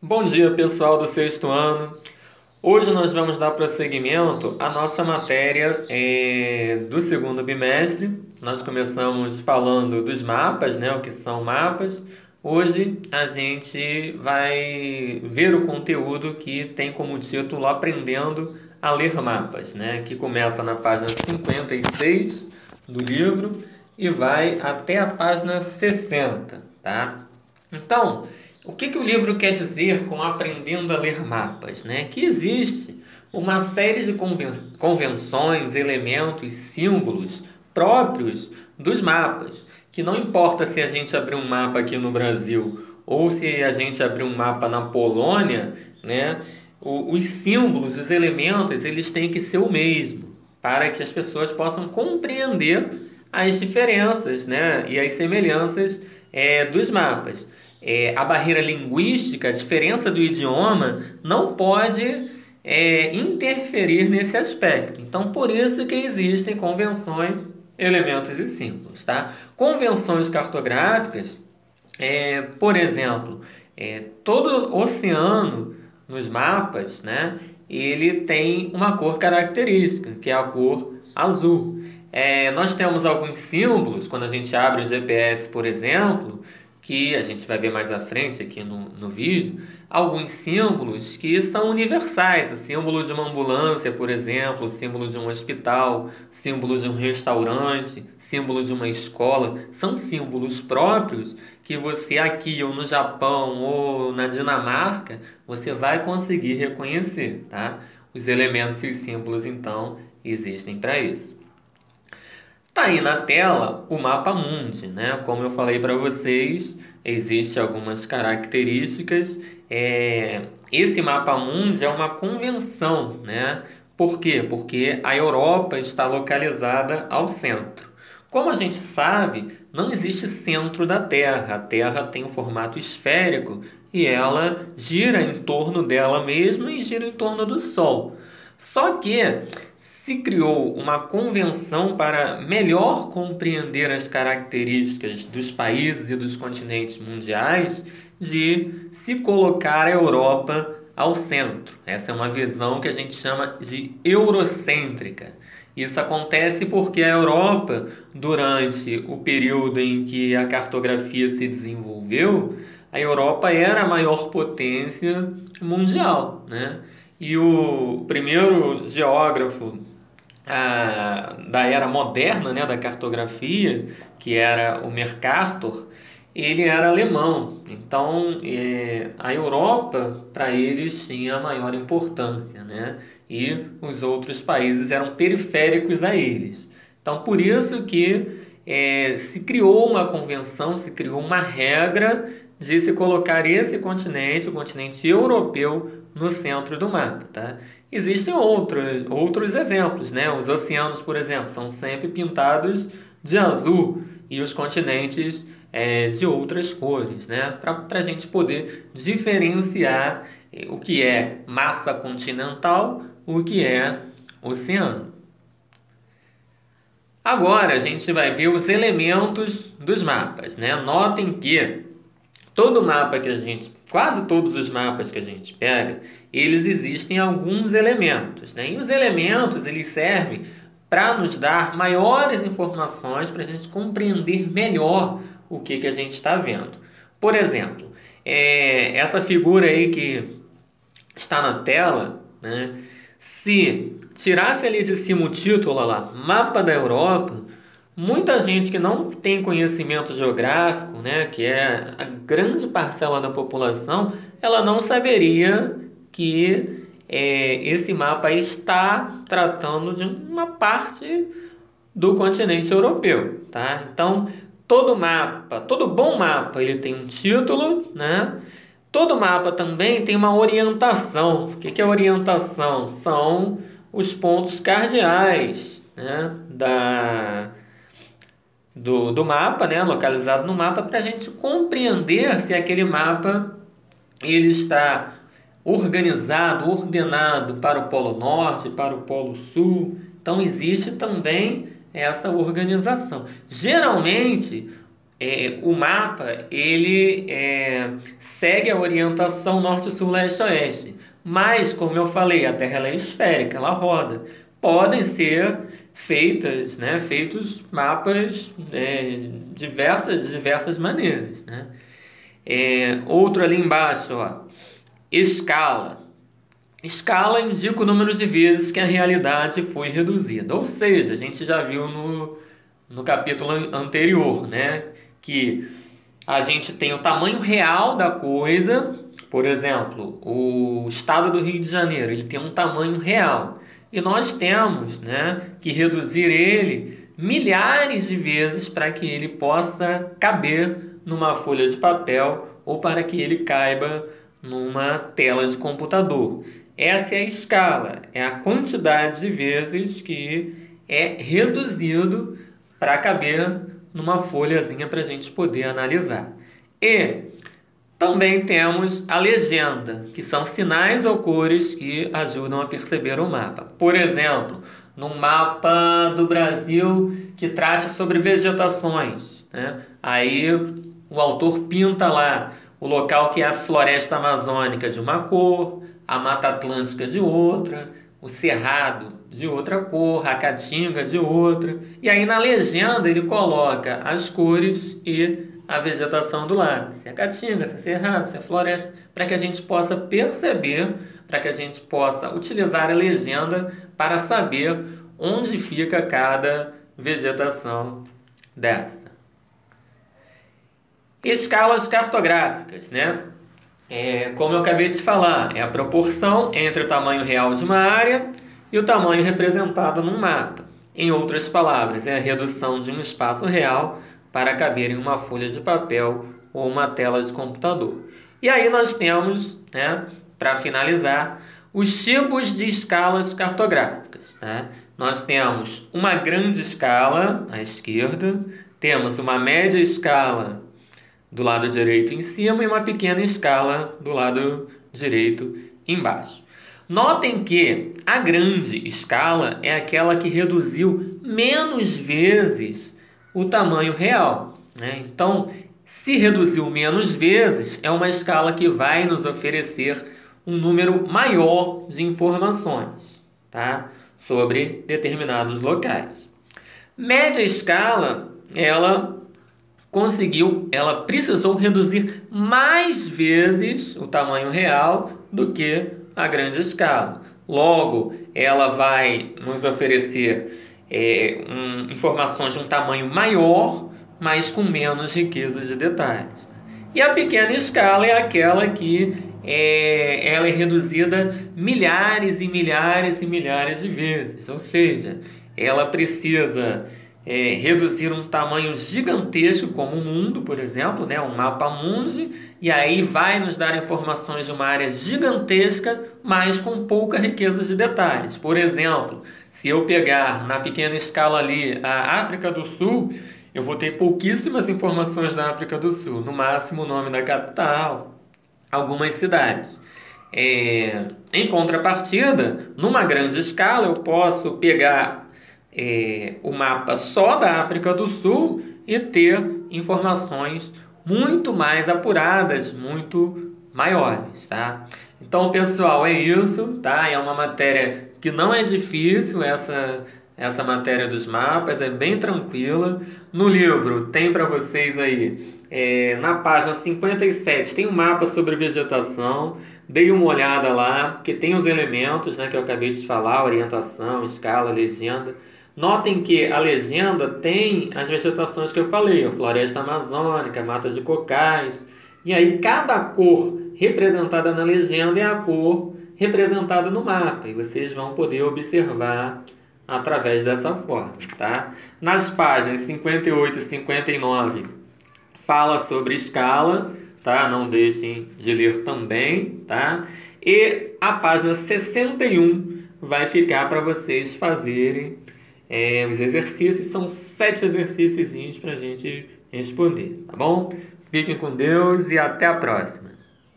Bom dia, pessoal do sexto ano. Hoje nós vamos dar prosseguimento à nossa matéria do segundo bimestre. Nós começamos falando dos mapas, né? O que são mapas. Hoje a gente vai ver o conteúdo que tem como título Aprendendo a Ler Mapas, né? Que começa na página 56 do livro e vai até a página 60, tá? Então, o que o livro quer dizer com aprendendo a ler mapas, né? Que existe uma série de convenções, elementos, símbolos próprios dos mapas, que não importa se a gente abrir um mapa aqui no Brasil ou se a gente abrir um mapa na Polônia, né? Os símbolos, os elementos, eles têm que ser o mesmo, para que as pessoas possam compreender as diferenças, né? E as semelhanças dos mapas. A barreira linguística, a diferença do idioma, não pode interferir nesse aspecto. Então, por isso que existem convenções, elementos e símbolos, tá? Convenções cartográficas, por exemplo, todo oceano nos mapas, né? Ele tem uma cor característica, que é a cor azul. Nós temos alguns símbolos, quando a gente abre o GPS, por exemplo, que a gente vai ver mais à frente aqui no vídeo, alguns símbolos que são universais. O símbolo de uma ambulância, por exemplo, o símbolo de um hospital, símbolo de um restaurante, símbolo de uma escola, são símbolos próprios que você aqui ou no Japão ou na Dinamarca, você vai conseguir reconhecer, tá? Os elementos e os símbolos, então, existem para isso. Tá aí na tela o mapa mundi, né? Como eu falei para vocês, existem algumas características. Esse mapa mundi é uma convenção, né? Por quê? Porque a Europa está localizada ao centro. Como a gente sabe, não existe centro da Terra. A Terra tem um formato esférico e ela gira em torno dela mesma e gira em torno do Sol. Só que se criou uma convenção para melhor compreender as características dos países e dos continentes mundiais de se colocar a Europa ao centro. Essa é uma visão que a gente chama de eurocêntrica. Isso acontece porque a Europa, durante o período em que a cartografia se desenvolveu, a Europa era a maior potência mundial, né? E o primeiro geógrafo da era moderna, né, da cartografia, que era o Mercator, ele era alemão. Então, a Europa, para eles, tinha a maior importância, né? E os outros países eram periféricos a eles. Então, por isso que se criou uma convenção, se criou uma regra de se colocar esse continente, o continente europeu, no centro do mapa, tá? Existem outros exemplos, né? Os oceanos, por exemplo, são sempre pintados de azul e os continentes de outras cores, né? Para a gente poder diferenciar o que é massa continental, o que é oceano. Agora a gente vai ver os elementos dos mapas, né? Notem que todo mapa que a gente, quase todos os mapas que a gente pega, eles existem alguns elementos, né? E os elementos, eles servem para nos dar maiores informações, para a gente compreender melhor o que a gente está vendo. Por exemplo, essa figura aí que está na tela, né? Se tirasse ali de cima o título, olha lá, Mapa da Europa, muita gente que não tem conhecimento geográfico, né, que é a grande parcela da população, ela não saberia que esse mapa aí está tratando de uma parte do continente europeu, tá? Então, todo mapa, todo bom mapa, ele tem um título, né? Todo mapa também tem uma orientação. O que é orientação? São os pontos cardeais, né, do mapa, né, localizado no mapa, para a gente compreender se aquele mapa ele está organizado, ordenado para o Polo Norte, para o Polo Sul. Então existe também essa organização. Geralmente o mapa ele segue a orientação norte, sul, leste, oeste. Mas, como eu falei, a Terra ela é esférica, ela roda. Podem ser feitos mapas de diversas maneiras, né? Outro ali embaixo, ó, escala. Escala indica o número de vezes que a realidade foi reduzida. Ou seja, a gente já viu no capítulo anterior, né, que a gente tem o tamanho real da coisa. Por exemplo, o estado do Rio de Janeiro, ele tem um tamanho real. E nós temos, né, que reduzir ele milhares de vezes para que ele possa caber numa folha de papel ou para que ele caiba numa tela de computador. Essa é a escala, é a quantidade de vezes que é reduzido para caber numa folhazinha para a gente poder analisar. E também temos a legenda, que são sinais ou cores que ajudam a perceber o mapa. Por exemplo, num mapa do Brasil que trate sobre vegetações, né? Aí o autor pinta lá o local que é a floresta amazônica de uma cor, a Mata Atlântica de outra, o Cerrado de outra cor, a Caatinga de outra. E aí na legenda ele coloca as cores e a vegetação do lado. Se é Caatinga, se é Cerrado, se é floresta, para que a gente possa perceber, para que a gente possa utilizar a legenda para saber onde fica cada vegetação dessa. Escalas cartográficas, né? Como eu acabei de falar, é a proporção entre o tamanho real de uma área e o tamanho representado num mapa. Em outras palavras, é a redução de um espaço real para caber em uma folha de papel ou uma tela de computador. E aí nós temos, né, para finalizar, os tipos de escalas cartográficas. Tá? Nós temos uma grande escala à esquerda, temos uma média escala do lado direito em cima e uma pequena escala do lado direito embaixo. Notem que a grande escala é aquela que reduziu menos vezes o tamanho real, né? Então, se reduziu menos vezes, é uma escala que vai nos oferecer um número maior de informações, tá? Sobre determinados locais. Média escala, ela precisou reduzir mais vezes o tamanho real do que a grande escala. Logo, ela vai nos oferecer informações de um tamanho maior, mas com menos riqueza de detalhes. E a pequena escala é aquela que ela é reduzida milhares e milhares e milhares de vezes. Ou seja, ela precisa reduzir um tamanho gigantesco como o mundo, por exemplo, né, um mapa mundi, e aí vai nos dar informações de uma área gigantesca, mas com pouca riqueza de detalhes. Por exemplo, se eu pegar na pequena escala ali a África do Sul, eu vou ter pouquíssimas informações da África do Sul, no máximo o nome da capital, algumas cidades. Em contrapartida, numa grande escala, eu posso pegar o mapa só da África do Sul e ter informações muito mais apuradas, muito maiores, tá? Então, pessoal, é isso, tá? É uma matéria que não é difícil, essa matéria dos mapas, é bem tranquila. No livro tem para vocês aí, na página 57, tem um mapa sobre vegetação. Dei uma olhada lá, que tem os elementos, né, que eu acabei de falar, orientação, escala, legenda. Notem que a legenda tem as vegetações que eu falei, a floresta amazônica, mata de cocais. E aí cada cor representada na legenda é a cor representada no mapa. E vocês vão poder observar através dessa forma, tá? Nas páginas 58 e 59 fala sobre escala, tá? Não deixem de ler também, tá? E a página 61 vai ficar para vocês fazerem os exercícios. São 7 exercícios para a gente responder, tá bom? Fiquem com Deus e até a próxima.